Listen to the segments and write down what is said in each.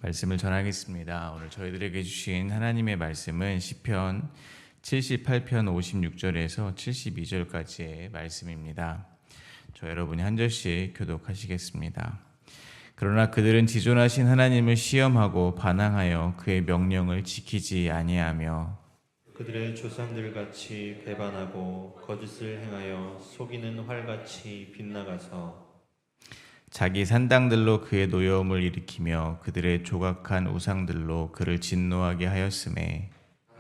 말씀을 전하겠습니다. 오늘 저희들에게 주신 하나님의 말씀은 시편 78편 56절에서 72절까지의 말씀입니다. 저 여러분이 한 절씩 교독하시겠습니다. 그러나 그들은 지존하신 하나님을 시험하고 반항하여 그의 명령을 지키지 아니하며 그들의 조상들같이 배반하고 거짓을 행하여 속이는 활같이 빗나가서 자기 산당들로 그의 노여움을 일으키며 그들의 조각한 우상들로 그를 진노하게 하였음에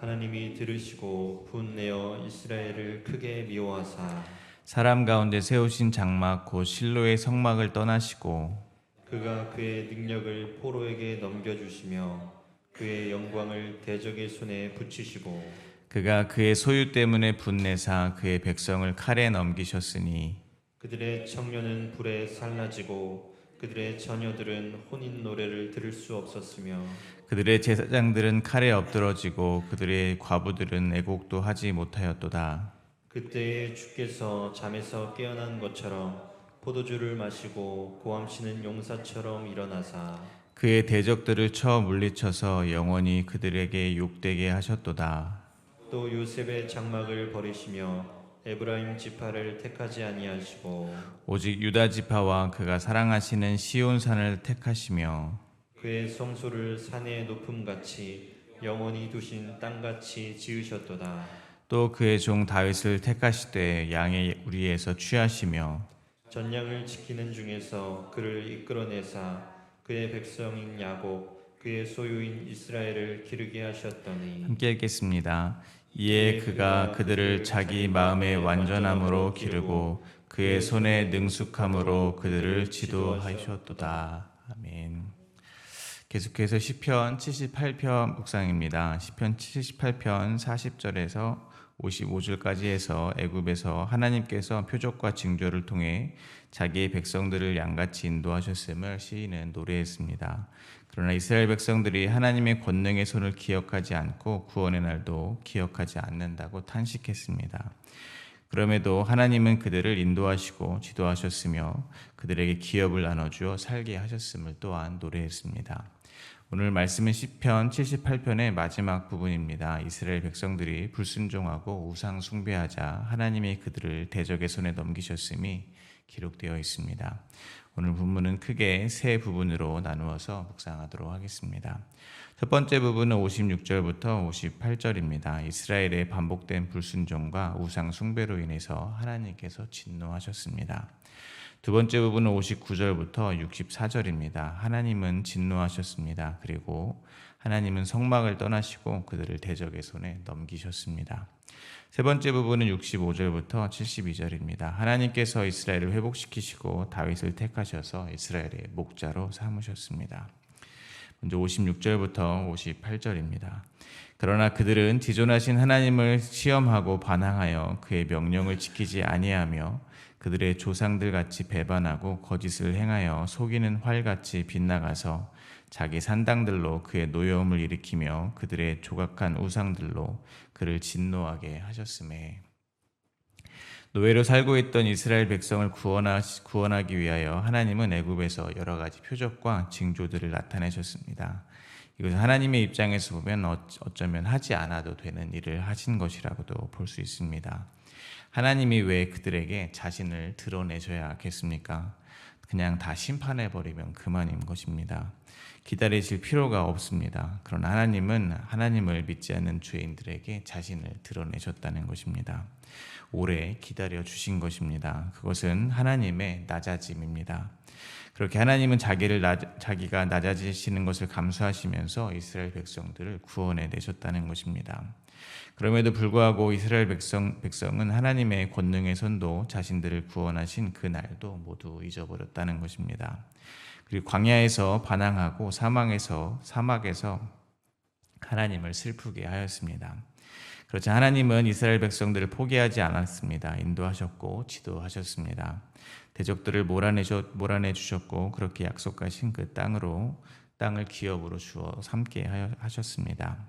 하나님이 들으시고 분내어 이스라엘을 크게 미워하사 사람 가운데 세우신 장막 곧 실로의 성막을 떠나시고 그가 그의 능력을 포로에게 넘겨주시며 그의 영광을 대적의 손에 붙이시고 그가 그의 소유 때문에 분내사 그의 백성을 칼에 넘기셨으니 그들의 청년은 불에 살라지고 그들의 처녀들은 혼인 노래를 들을 수 없었으며 그들의 제사장들은 칼에 엎드러지고 그들의 과부들은 애곡도 하지 못하였도다. 그때에 주께서 잠에서 깨어난 것처럼 포도주를 마시고 고함치는 용사처럼 일어나사 그의 대적들을 쳐 물리쳐서 영원히 그들에게 욕되게 하셨도다. 또 요셉의 장막을 버리시며 에브라임 지파를 택하지 아니하시고 오직 유다 지파와 그가 사랑하시는 시온산을 택하시며 그의 성소를 산의 높음같이 영원히 두신 땅같이 지으셨도다. 또 그의 종 다윗을 택하시되 양의 우리에서 취하시며 전량을 지키는 중에서 그를 이끌어내사 그의 백성인 야곱 그의 소유인 이스라엘을 기르게 하셨더니 함께 읽겠습니다. 이에 그가 그들을 자기 마음의 완전함으로 기르고 그의 손의 능숙함으로 그들을 지도하셨도다. 아멘. 계속해서 시편 78편 묵상입니다. 시편 78편 40절에서 55절까지 해서 애굽에서 하나님께서 표적과 징조를 통해 자기의 백성들을 양같이 인도하셨음을 시인은 노래했습니다. 그러나 이스라엘 백성들이 하나님의 권능의 손을 기억하지 않고 구원의 날도 기억하지 않는다고 탄식했습니다. 그럼에도 하나님은 그들을 인도하시고 지도하셨으며 그들에게 기업을 나눠주어 살게 하셨음을 또한 노래했습니다. 오늘 말씀은 시편 78편의 마지막 부분입니다. 이스라엘 백성들이 불순종하고 우상 숭배하자 하나님이 그들을 대적의 손에 넘기셨음이 기록되어 있습니다. 오늘 본문은 크게 세 부분으로 나누어서 묵상하도록 하겠습니다. 첫 번째 부분은 56절부터 58절입니다. 이스라엘의 반복된 불순종과 우상 숭배로 인해서 하나님께서 진노하셨습니다. 두 번째 부분은 59절부터 64절입니다. 하나님은 진노하셨습니다. 그리고 하나님은 성막을 떠나시고 그들을 대적의 손에 넘기셨습니다. 세 번째 부분은 65절부터 72절입니다. 하나님께서 이스라엘을 회복시키시고 다윗을 택하셔서 이스라엘의 목자로 삼으셨습니다. 먼저 56절부터 58절입니다. 그러나 그들은 지존하신 하나님을 시험하고 반항하여 그의 명령을 지키지 아니하며 그들의 조상들 같이 배반하고 거짓을 행하여 속이는 활같이 빗나가서 자기 산당들로 그의 노여움을 일으키며 그들의 조각한 우상들로 그를 진노하게 하셨음에 노예로 살고 있던 이스라엘 백성을 구원하기 위하여 하나님은 애굽에서 여러 가지 표적과 징조들을 나타내셨습니다. 이것은 하나님의 입장에서 보면 어쩌면 하지 않아도 되는 일을 하신 것이라고도 볼 수 있습니다. 하나님이 왜 그들에게 자신을 드러내셔야겠습니까? 그냥 다 심판해버리면 그만인 것입니다. 기다리실 필요가 없습니다. 그러나 하나님은 하나님을 믿지 않는 죄인들에게 자신을 드러내셨다는 것입니다. 오래 기다려 주신 것입니다. 그것은 하나님의 낮아짐입니다. 그렇게 하나님은 자기가 낮아지시는 것을 감수하시면서 이스라엘 백성들을 구원해 내셨다는 것입니다. 그럼에도 불구하고 이스라엘 백성은 하나님의 권능의 손도 자신들을 구원하신 그 날도 모두 잊어버렸다는 것입니다. 그리고 광야에서 반항하고 사막에서 하나님을 슬프게 하였습니다. 그렇지 하나님은 이스라엘 백성들을 포기하지 않았습니다. 인도하셨고 지도하셨습니다. 대적들을 몰아내 주셨고 그렇게 약속하신 그 땅을 기업으로 주어 삼게 하셨습니다.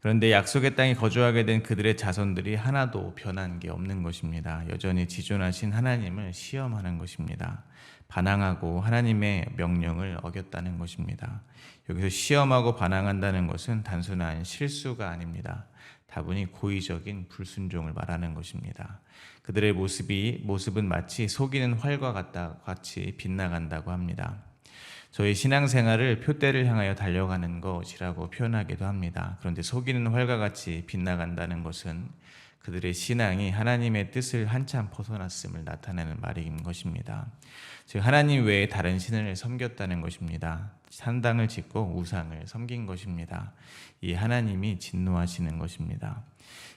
그런데 약속의 땅에 거주하게 된 그들의 자손들이 하나도 변한 게 없는 것입니다. 여전히 지존하신 하나님을 시험하는 것입니다. 반항하고 하나님의 명령을 어겼다는 것입니다. 여기서 시험하고 반항한다는 것은 단순한 실수가 아닙니다. 다분히 고의적인 불순종을 말하는 것입니다. 그들의 모습은 마치 속이는 활과 같이 빗나간다고 합니다. 저희 신앙생활을 표대를 향하여 달려가는 것이라고 표현하기도 합니다. 그런데 속이는 활과 같이 빗나간다는 것은 그들의 신앙이 하나님의 뜻을 한참 벗어났음을 나타내는 말인 것입니다. 즉 하나님 외에 다른 신을 섬겼다는 것입니다. 산당을 짓고 우상을 섬긴 것입니다. 이 하나님이 진노하시는 것입니다.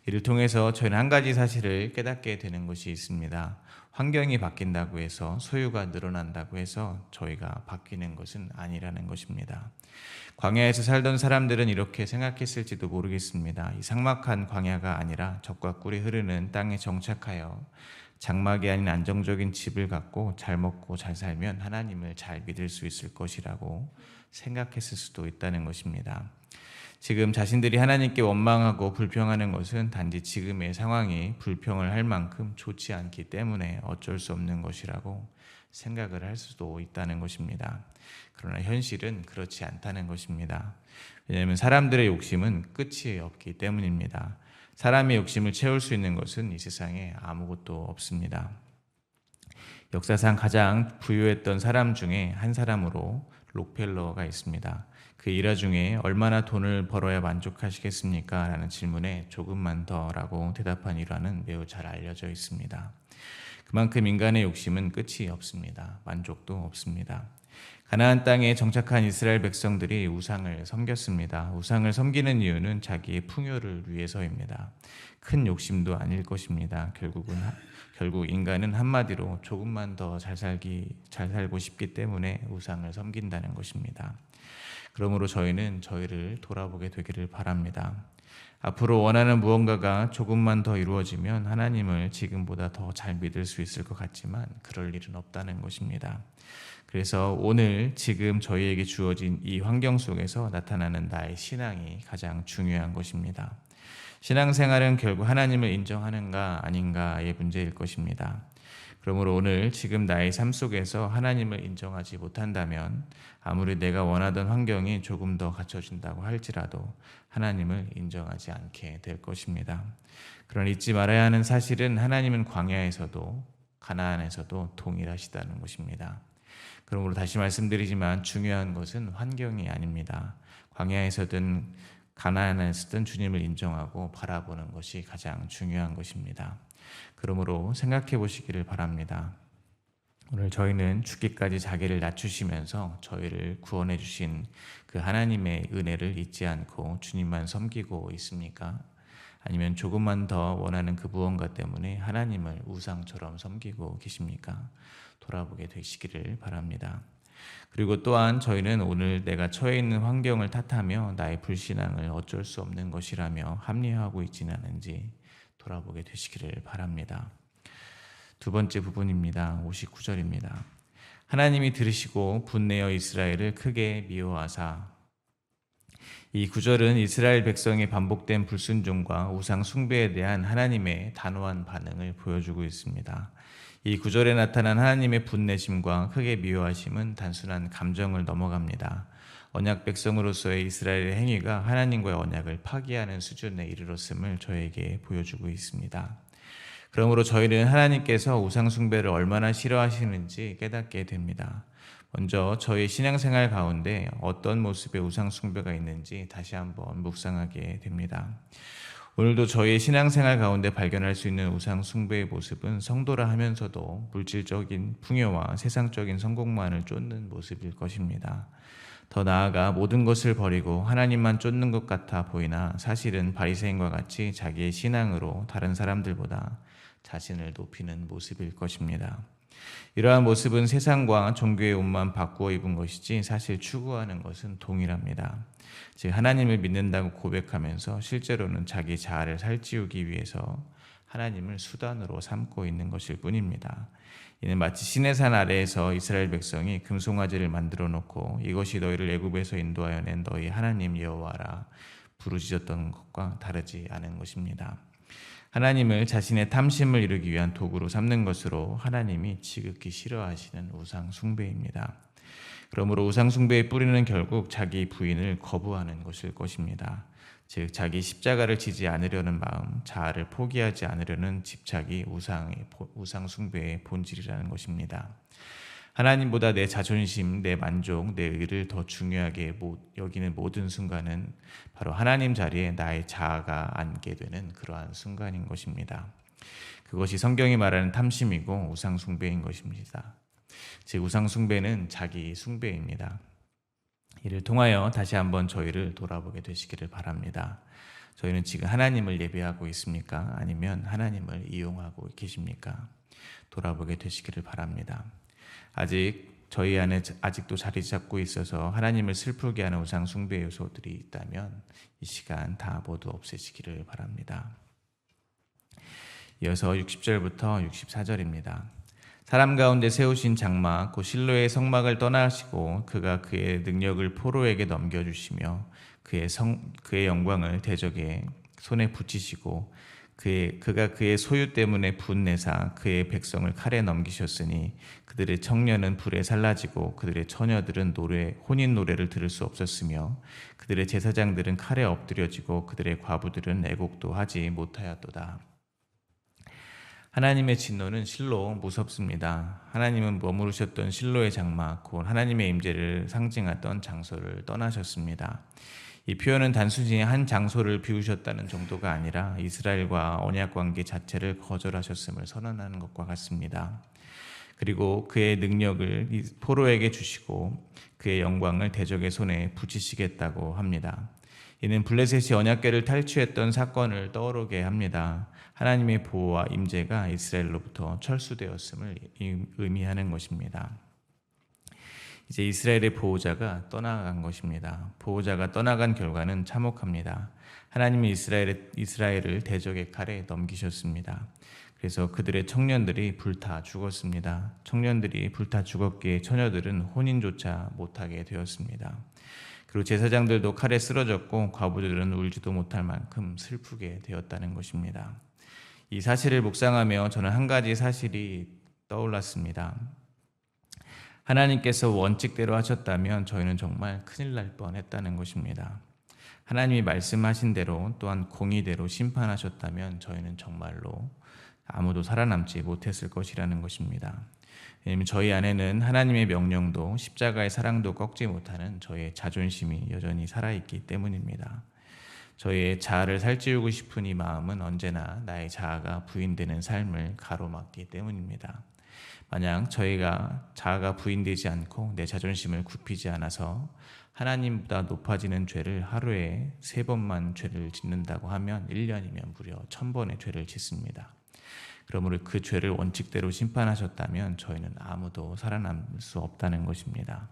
이를 통해서 저희는 한 가지 사실을 깨닫게 되는 것이 있습니다. 환경이 바뀐다고 해서 소유가 늘어난다고 해서 저희가 바뀌는 것은 아니라는 것입니다. 광야에서 살던 사람들은 이렇게 생각했을지도 모르겠습니다. 이 삭막한 광야가 아니라 젖과 꿀이 흐르는 땅에 정착하여 장막이 아닌 안정적인 집을 갖고 잘 먹고 잘 살면 하나님을 잘 믿을 수 있을 것이라고 생각했을 수도 있다는 것입니다. 지금 자신들이 하나님께 원망하고 불평하는 것은 단지 지금의 상황이 불평을 할 만큼 좋지 않기 때문에 어쩔 수 없는 것이라고 생각을 할 수도 있다는 것입니다. 그러나 현실은 그렇지 않다는 것입니다. 왜냐하면 사람들의 욕심은 끝이 없기 때문입니다. 사람의 욕심을 채울 수 있는 것은 이 세상에 아무것도 없습니다. 역사상 가장 부유했던 사람 중에 한 사람으로 록펠러가 있습니다. 그 일화 중에 얼마나 돈을 벌어야 만족하시겠습니까? 라는 질문에 조금만 더 라고 대답한 일화는 매우 잘 알려져 있습니다. 그만큼 인간의 욕심은 끝이 없습니다. 만족도 없습니다. 가나안 땅에 정착한 이스라엘 백성들이 우상을 섬겼습니다. 우상을 섬기는 이유는 자기의 풍요를 위해서입니다. 큰 욕심도 아닐 것입니다. 결국 인간은 한마디로 조금만 더 잘 살고 싶기 때문에 우상을 섬긴다는 것입니다. 그러므로 저희는 저희를 돌아보게 되기를 바랍니다. 앞으로 원하는 무언가가 조금만 더 이루어지면 하나님을 지금보다 더 잘 믿을 수 있을 것 같지만 그럴 일은 없다는 것입니다. 그래서 오늘 지금 저희에게 주어진 이 환경 속에서 나타나는 나의 신앙이 가장 중요한 것입니다. 신앙생활은 결국 하나님을 인정하는가 아닌가의 문제일 것입니다. 그러므로 오늘 지금 나의 삶 속에서 하나님을 인정하지 못한다면 아무리 내가 원하던 환경이 조금 더 갖춰진다고 할지라도 하나님을 인정하지 않게 될 것입니다. 그러나 잊지 말아야 하는 사실은 하나님은 광야에서도 가나안에서도 동일하시다는 것입니다. 그러므로 다시 말씀드리지만 중요한 것은 환경이 아닙니다. 광야에서든 가나안에서든 주님을 인정하고 바라보는 것이 가장 중요한 것입니다. 그러므로 생각해 보시기를 바랍니다. 오늘 저희는 죽기까지 자기를 낮추시면서 저희를 구원해 주신 그 하나님의 은혜를 잊지 않고 주님만 섬기고 있습니까? 아니면 조금만 더 원하는 그 무언가 때문에 하나님을 우상처럼 섬기고 계십니까? 돌아보게 되시기를 바랍니다. 그리고 또한 저희는 오늘 내가 처해 있는 환경을 탓하며 나의 불신앙을 어쩔 수 없는 것이라며 합리화하고 있지는 않은지 돌아보게 되시기를 바랍니다. 두 번째 부분입니다. 59절입니다. 하나님이 들으시고 분내어 이스라엘을 크게 미워하사. 이 구절은 이스라엘 백성의 반복된 불순종과 우상 숭배에 대한 하나님의 단호한 반응을 보여주고 있습니다. 이 구절에 나타난 하나님의 분내심과 크게 미워하심은 단순한 감정을 넘어갑니다. 언약 백성으로서의 이스라엘의 행위가 하나님과의 언약을 파기하는 수준에 이르렀음을 저에게 보여주고 있습니다. 그러므로 저희는 하나님께서 우상 숭배를 얼마나 싫어하시는지 깨닫게 됩니다. 먼저 저희 신앙생활 가운데 어떤 모습의 우상 숭배가 있는지 다시 한번 묵상하게 됩니다. 오늘도 저희의 신앙생활 가운데 발견할 수 있는 우상 숭배의 모습은 성도라 하면서도 물질적인 풍요와 세상적인 성공만을 쫓는 모습일 것입니다. 더 나아가 모든 것을 버리고 하나님만 쫓는 것 같아 보이나 사실은 바리새인과 같이 자기의 신앙으로 다른 사람들보다 자신을 높이는 모습일 것입니다. 이러한 모습은 세상과 종교의 옷만 바꾸어 입은 것이지 사실 추구하는 것은 동일합니다. 즉 하나님을 믿는다고 고백하면서 실제로는 자기 자아를 살찌우기 위해서 하나님을 수단으로 삼고 있는 것일 뿐입니다. 이는 마치 시내산 아래에서 이스라엘 백성이 금송아지를 만들어 놓고 이것이 너희를 애굽에서 인도하여 낸 너희 하나님 여호와라 부르짖었던 것과 다르지 않은 것입니다. 하나님을 자신의 탐심을 이루기 위한 도구로 삼는 것으로 하나님이 지극히 싫어하시는 우상 숭배입니다. 그러므로 우상 숭배의 뿌리는 결국 자기 부인을 거부하는 것일 것입니다. 즉 자기 십자가를 지지 않으려는 마음, 자아를 포기하지 않으려는 집착이 우상 숭배의 본질이라는 것입니다. 하나님보다 내 자존심, 내 만족, 내 의를 더 중요하게 여기는 모든 순간은 바로 하나님 자리에 나의 자아가 앉게 되는 그러한 순간인 것입니다. 그것이 성경이 말하는 탐심이고 우상 숭배인 것입니다. 즉 우상 숭배는 자기 숭배입니다. 이를 통하여 다시 한번 저희를 돌아보게 되시기를 바랍니다. 저희는 지금 하나님을 예배하고 있습니까? 아니면 하나님을 이용하고 계십니까? 돌아보게 되시기를 바랍니다. 아직 저희 안에 아직도 자리 잡고 있어서 하나님을 슬프게 하는 우상 숭배 요소들이 있다면 이 시간 다 모두 없애시기를 바랍니다. 이어서 60절부터 64절입니다. 사람 가운데 세우신 장막 곧 실로의 성막을 떠나시고 그가 그의 능력을 포로에게 넘겨주시며 그의 영광을 대적의 손에 붙이시고 그가 그의 소유 때문에 분내사 그의 백성을 칼에 넘기셨으니 그들의 청년은 불에 살라지고 그들의 처녀들은 혼인 노래를 들을 수 없었으며 그들의 제사장들은 칼에 엎드려지고 그들의 과부들은 애곡도 하지 못하였도다. 하나님의 진노는 실로 무섭습니다. 하나님은 머무르셨던 실로의 장막, 곧 하나님의 임재를 상징하던 장소를 떠나셨습니다. 이 표현은 단순히 한 장소를 비우셨다는 정도가 아니라 이스라엘과 언약 관계 자체를 거절하셨음을 선언하는 것과 같습니다. 그리고 그의 능력을 포로에게 주시고 그의 영광을 대적의 손에 붙이시겠다고 합니다. 이는 블레셋이 언약궤를 탈취했던 사건을 떠오르게 합니다. 하나님의 보호와 임재가 이스라엘로부터 철수되었음을 의미하는 것입니다. 이제 이스라엘의 보호자가 떠나간 것입니다. 보호자가 떠나간 결과는 참혹합니다. 하나님이 이스라엘을 대적의 칼에 넘기셨습니다. 그래서 그들의 청년들이 불타 죽었습니다. 청년들이 불타 죽었기에 처녀들은 혼인조차 못하게 되었습니다. 그리고 제사장들도 칼에 쓰러졌고 과부들은 울지도 못할 만큼 슬프게 되었다는 것입니다. 이 사실을 묵상하며 저는 한 가지 사실이 떠올랐습니다. 하나님께서 원칙대로 하셨다면 저희는 정말 큰일 날 뻔했다는 것입니다. 하나님이 말씀하신 대로 또한 공의대로 심판하셨다면 저희는 정말로 아무도 살아남지 못했을 것이라는 것입니다. 왜냐하면 저희 안에는 하나님의 명령도 십자가의 사랑도 꺾지 못하는 저희의 자존심이 여전히 살아있기 때문입니다. 저희의 자아를 살찌우고 싶은 이 마음은 언제나 나의 자아가 부인되는 삶을 가로막기 때문입니다. 만약 저희가 자아가 부인되지 않고 내 자존심을 굽히지 않아서 하나님보다 높아지는 죄를 하루에 3번만 죄를 짓는다고 하면 1년이면 무려 1000번의 죄를 짓습니다. 그러므로 그 죄를 원칙대로 심판하셨다면 저희는 아무도 살아남을 수 없다는 것입니다.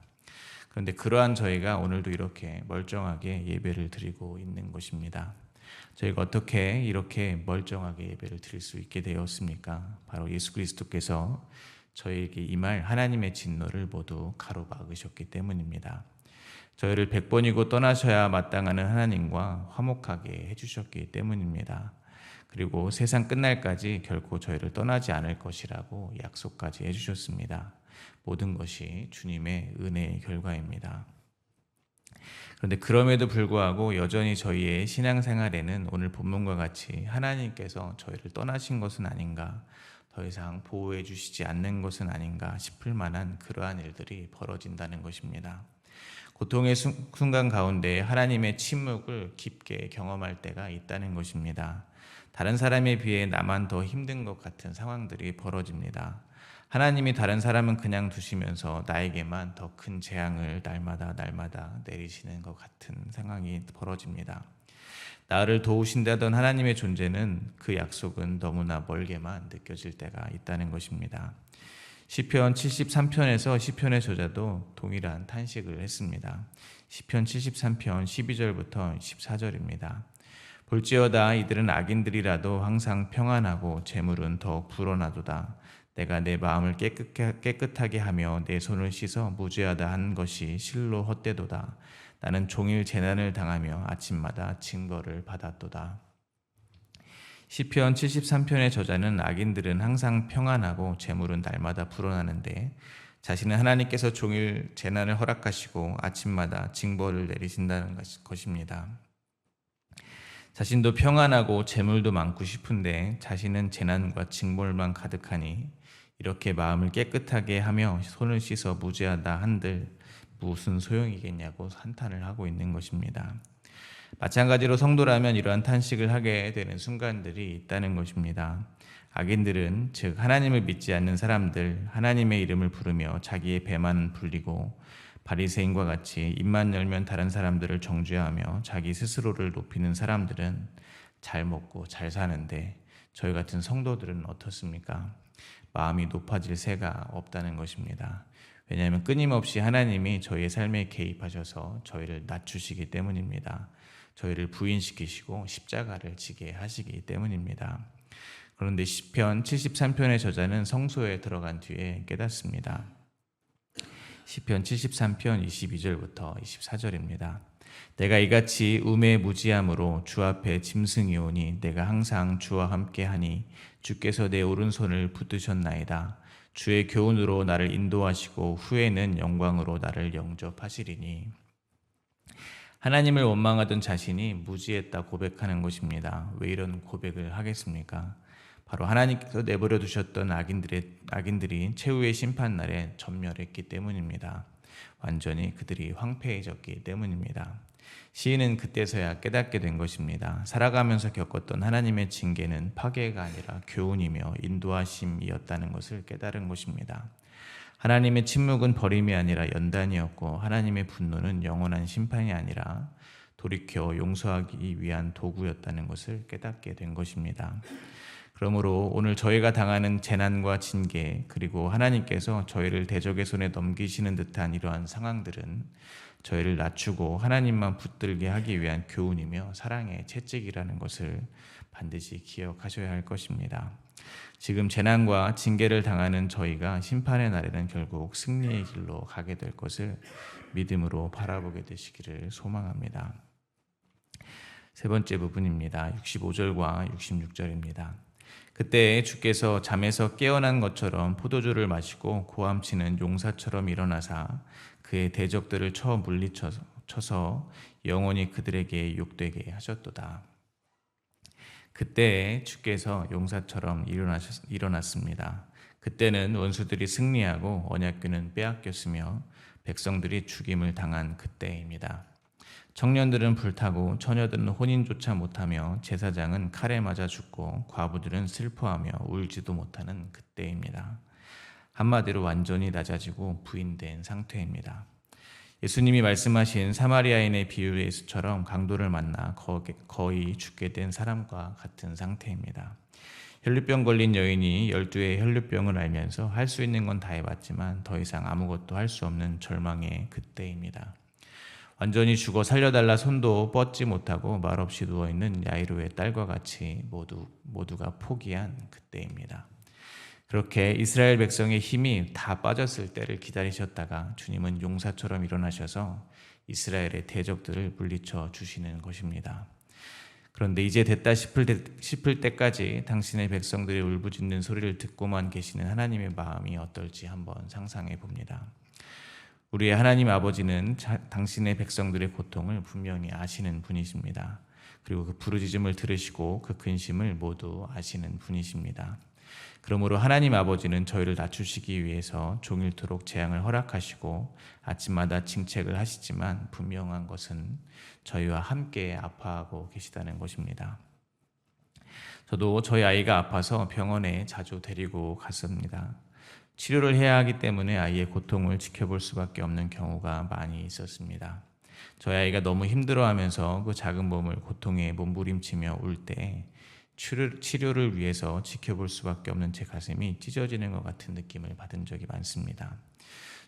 그런데 그러한 저희가 오늘도 이렇게 멀쩡하게 예배를 드리고 있는 것입니다. 저희가 어떻게 이렇게 멀쩡하게 예배를 드릴 수 있게 되었습니까? 바로 예수 그리스도께서 저희에게 임할 하나님의 진노를 모두 가로막으셨기 때문입니다. 저희를 100번이고 떠나셔야 마땅하는 하나님과 화목하게 해주셨기 때문입니다. 그리고 세상 끝날까지 결코 저희를 떠나지 않을 것이라고 약속까지 해주셨습니다. 모든 것이 주님의 은혜의 결과입니다. 그런데 그럼에도 불구하고 여전히 저희의 신앙생활에는 오늘 본문과 같이 하나님께서 저희를 떠나신 것은 아닌가, 더 이상 보호해 주시지 않는 것은 아닌가 싶을 만한 그러한 일들이 벌어진다는 것입니다. 고통의 순간 가운데 하나님의 침묵을 깊게 경험할 때가 있다는 것입니다. 다른 사람에 비해 나만 더 힘든 것 같은 상황들이 벌어집니다. 하나님이 다른 사람은 그냥 두시면서 나에게만 더 큰 재앙을 날마다 내리시는 것 같은 상황이 벌어집니다. 나를 도우신다던 하나님의 존재는 그 약속은 너무나 멀게만 느껴질 때가 있다는 것입니다. 시편 73편에서 시편의 저자도 동일한 탄식을 했습니다. 시편 73편 12절부터 14절입니다. 볼지어다 이들은 악인들이라도 항상 평안하고 재물은 더욱 불어나도다. 내가 내 마음을 깨끗하게 하며 내 손을 씻어 무죄하다 한 것이 실로 헛되도다. 나는 종일 재난을 당하며 아침마다 징벌을 받았도다. 시편 73편의 저자는 악인들은 항상 평안하고 재물은 날마다 불어나는데 자신은 하나님께서 종일 재난을 허락하시고 아침마다 징벌을 내리신다는 것입니다. 자신도 평안하고 재물도 많고 싶은데 자신은 재난과 징벌만 가득하니 이렇게 마음을 깨끗하게 하며 손을 씻어 무죄하다 한들 무슨 소용이겠냐고 한탄을 하고 있는 것입니다. 마찬가지로 성도라면 이러한 탄식을 하게 되는 순간들이 있다는 것입니다. 악인들은 즉 하나님을 믿지 않는 사람들, 하나님의 이름을 부르며 자기의 배만 불리고 바리새인과 같이 입만 열면 다른 사람들을 정죄하며 자기 스스로를 높이는 사람들은 잘 먹고 잘 사는데 저희 같은 성도들은 어떻습니까? 마음이 높아질 새가 없다는 것입니다. 왜냐하면 끊임없이 하나님이 저희의 삶에 개입하셔서 저희를 낮추시기 때문입니다. 저희를 부인시키시고 십자가를 지게 하시기 때문입니다. 그런데 시편 73편의 저자는 성소에 들어간 뒤에 깨닫습니다. 시편 73편 22절부터 24절입니다. 내가 이같이 우매무지함으로 주 앞에 짐승이오니 내가 항상 주와 함께하니 주께서 내 오른손을 붙드셨나이다. 주의 교훈으로 나를 인도하시고 후에는 영광으로 나를 영접하시리니. 하나님을 원망하던 자신이 무지했다 고백하는 것입니다. 왜 이런 고백을 하겠습니까? 바로 하나님께서 내버려 두셨던 악인들이 최후의 심판날에 전멸했기 때문입니다. 완전히 그들이 황폐해졌기 때문입니다. 시인은 그때서야 깨닫게 된 것입니다. 살아가면서 겪었던 하나님의 징계는 파괴가 아니라 교훈이며 인도하심이었다는 것을 깨달은 것입니다. 하나님의 침묵은 버림이 아니라 연단이었고 하나님의 분노는 영원한 심판이 아니라 돌이켜 용서하기 위한 도구였다는 것을 깨닫게 된 것입니다. 그러므로 오늘 저희가 당하는 재난과 징계 그리고 하나님께서 저희를 대적의 손에 넘기시는 듯한 이러한 상황들은 저희를 낮추고 하나님만 붙들게 하기 위한 교훈이며 사랑의 채찍이라는 것을 반드시 기억하셔야 할 것입니다. 지금 재난과 징계를 당하는 저희가 심판의 날에는 결국 승리의 길로 가게 될 것을 믿음으로 바라보게 되시기를 소망합니다. 세 번째 부분입니다. 65절과 66절입니다. 그때 주께서 잠에서 깨어난 것처럼 포도주를 마시고 고함치는 용사처럼 일어나사 그의 대적들을 쳐 물리쳐서 영원히 그들에게 욕되게 하셨도다. 그때 주께서 용사처럼 일어났습니다. 그때는 원수들이 승리하고 언약궤는 빼앗겼으며 백성들이 죽임을 당한 그때입니다. 청년들은 불타고 처녀들은 혼인조차 못하며 제사장은 칼에 맞아 죽고 과부들은 슬퍼하며 울지도 못하는 그때입니다. 한마디로 완전히 낮아지고 부인된 상태입니다. 예수님이 말씀하신 사마리아인의 비유의 예수처럼 강도를 만나 거의 죽게 된 사람과 같은 상태입니다. 혈루병 걸린 여인이 12의 혈루병을 알면서 할 수 있는 건 다 해봤지만 더 이상 아무것도 할 수 없는 절망의 그때입니다. 완전히 죽어 살려달라 손도 뻗지 못하고 말없이 누워있는 야이로의 딸과 같이 모두가 포기한 그때입니다. 그렇게 이스라엘 백성의 힘이 다 빠졌을 때를 기다리셨다가 주님은 용사처럼 일어나셔서 이스라엘의 대적들을 물리쳐 주시는 것입니다. 그런데 이제 됐다 싶을 때까지 당신의 백성들이 울부짖는 소리를 듣고만 계시는 하나님의 마음이 어떨지 한번 상상해 봅니다. 우리의 하나님 아버지는 당신의 백성들의 고통을 분명히 아시는 분이십니다. 그리고 그 부르짖음을 들으시고 그 근심을 모두 아시는 분이십니다. 그러므로 하나님 아버지는 저희를 낮추시기 위해서 종일토록 재앙을 허락하시고 아침마다 징책을 하시지만 분명한 것은 저희와 함께 아파하고 계시다는 것입니다. 저도 저희 아이가 아파서 병원에 자주 데리고 갔습니다. 치료를 해야 하기 때문에 아이의 고통을 지켜볼 수밖에 없는 경우가 많이 있었습니다. 저희 아이가 너무 힘들어하면서 그 작은 몸을 고통에 몸부림치며 울 때 치료를 위해서 지켜볼 수밖에 없는 제 가슴이 찢어지는 것 같은 느낌을 받은 적이 많습니다.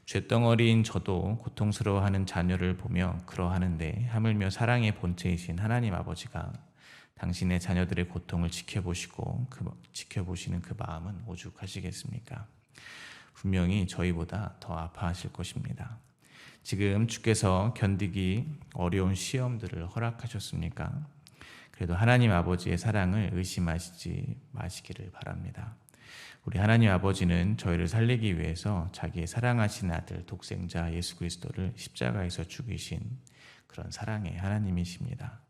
쇳덩어리인 저도 고통스러워하는 자녀를 보며 그러하는데 하물며 사랑의 본체이신 하나님 아버지가 당신의 자녀들의 고통을 지켜보시는 그 마음은 오죽하시겠습니까? 분명히 저희보다 더 아파하실 것입니다. 지금 주께서 견디기 어려운 시험들을 허락하셨습니까? 그래도 하나님 아버지의 사랑을 의심하시지 마시기를 바랍니다. 우리 하나님 아버지는 저희를 살리기 위해서 자기의 사랑하신 아들 독생자 예수 그리스도를 십자가에서 죽이신 그런 사랑의 하나님이십니다.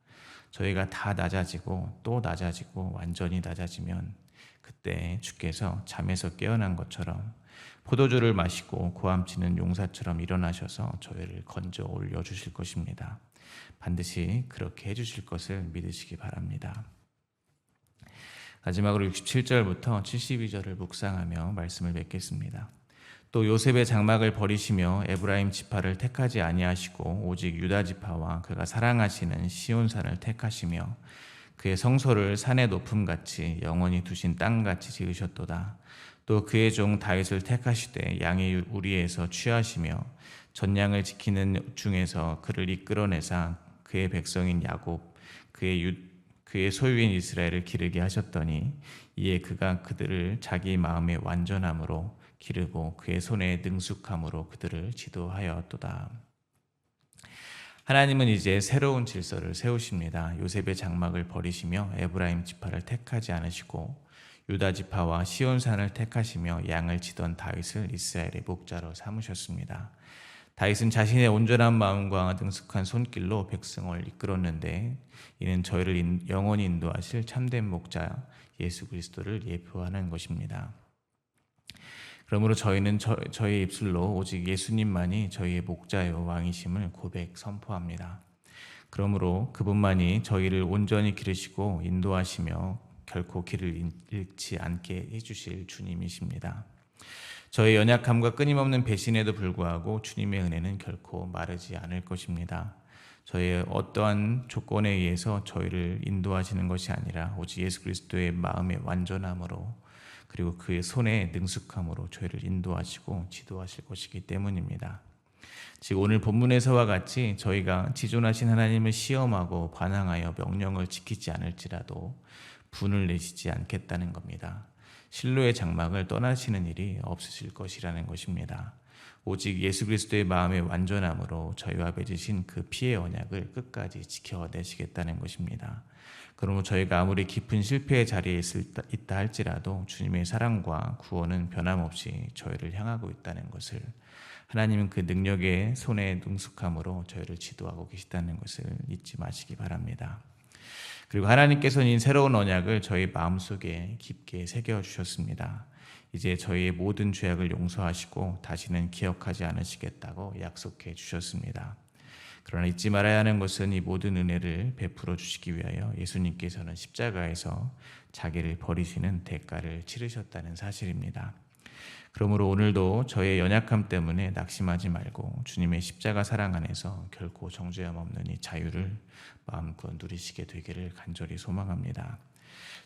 저희가 다 낮아지고 또 낮아지고 완전히 낮아지면 그때 주께서 잠에서 깨어난 것처럼 포도주를 마시고 고함치는 용사처럼 일어나셔서 저희를 건져 올려주실 것입니다. 반드시 그렇게 해주실 것을 믿으시기 바랍니다. 마지막으로 67절부터 72절을 묵상하며 말씀을 맺겠습니다. 또 요셉의 장막을 버리시며 에브라임 지파를 택하지 아니하시고 오직 유다 지파와 그가 사랑하시는 시온산을 택하시며 그의 성소를 산의 높음같이 영원히 두신 땅같이 지으셨도다. 또 그의 종 다윗을 택하시되 양의 우리에서 취하시며 전양을 지키는 중에서 그를 이끌어내사 그의 백성인 야곱 그의 소유인 이스라엘을 기르게 하셨더니 이에 그가 그들을 자기 마음의 완전함으로 기르고 그의 손에 능숙함으로 그들을 지도하였도다. 하나님은 이제 새로운 질서를 세우십니다. 요셉의 장막을 버리시며 에브라임 지파를 택하지 않으시고 유다 지파와 시온산을 택하시며 양을 치던 다윗을 이스라엘의 목자로 삼으셨습니다. 다윗은 자신의 온전한 마음과 능숙한 손길로 백성을 이끌었는데 이는 저희를 영원히 인도하실 참된 목자 예수 그리스도를 예표하는 것입니다. 그러므로 저희는 저희의 입술로 오직 예수님만이 저희의 목자요 왕이심을 고백 선포합니다. 그러므로 그분만이 저희를 온전히 기르시고 인도하시며 결코 길을 잃지 않게 해주실 주님이십니다. 저의 연약함과 끊임없는 배신에도 불구하고 주님의 은혜는 결코 마르지 않을 것입니다. 저의 어떠한 조건에 의해서 저희를 인도하시는 것이 아니라 오직 예수 그리스도의 마음의 완전함으로 그리고 그의 손의 능숙함으로 저희를 인도하시고 지도하실 것이기 때문입니다. 즉 오늘 본문에서와 같이 저희가 지존하신 하나님을 시험하고 반항하여 명령을 지키지 않을지라도 분을 내시지 않겠다는 겁니다. 실로의 장막을 떠나시는 일이 없으실 것이라는 것입니다. 오직 예수 그리스도의 마음의 완전함으로 저희와 맺으신 그 피의 언약을 끝까지 지켜내시겠다는 것입니다. 그러므로 저희가 아무리 깊은 실패의 자리에 있다 할지라도 주님의 사랑과 구원은 변함없이 저희를 향하고 있다는 것을, 하나님은 그 능력의 손에 능숙함으로 저희를 지도하고 계시다는 것을 잊지 마시기 바랍니다. 그리고 하나님께서는 이 새로운 언약을 저희 마음속에 깊게 새겨주셨습니다. 이제 저희의 모든 죄악을 용서하시고 다시는 기억하지 않으시겠다고 약속해 주셨습니다. 그러나 잊지 말아야 하는 것은 이 모든 은혜를 베풀어 주시기 위하여 예수님께서는 십자가에서 자기를 버리시는 대가를 치르셨다는 사실입니다. 그러므로 오늘도 저의 연약함 때문에 낙심하지 말고 주님의 십자가 사랑 안에서 결코 정죄함 없는 이 자유를 마음껏 누리시게 되기를 간절히 소망합니다.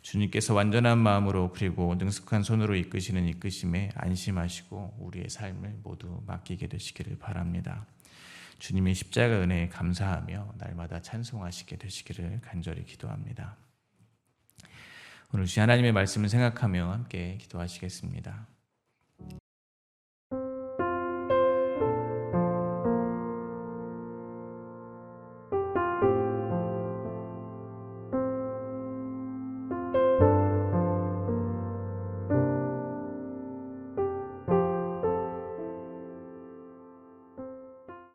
주님께서 완전한 마음으로 그리고 능숙한 손으로 이끄시는 이끄심에 안심하시고 우리의 삶을 모두 맡기게 되시기를 바랍니다. 주님의 십자가 은혜에 감사하며 날마다 찬송하시게 되시기를 간절히 기도합니다. 오늘 주신 하나님의 말씀을 생각하며 함께 기도하시겠습니다.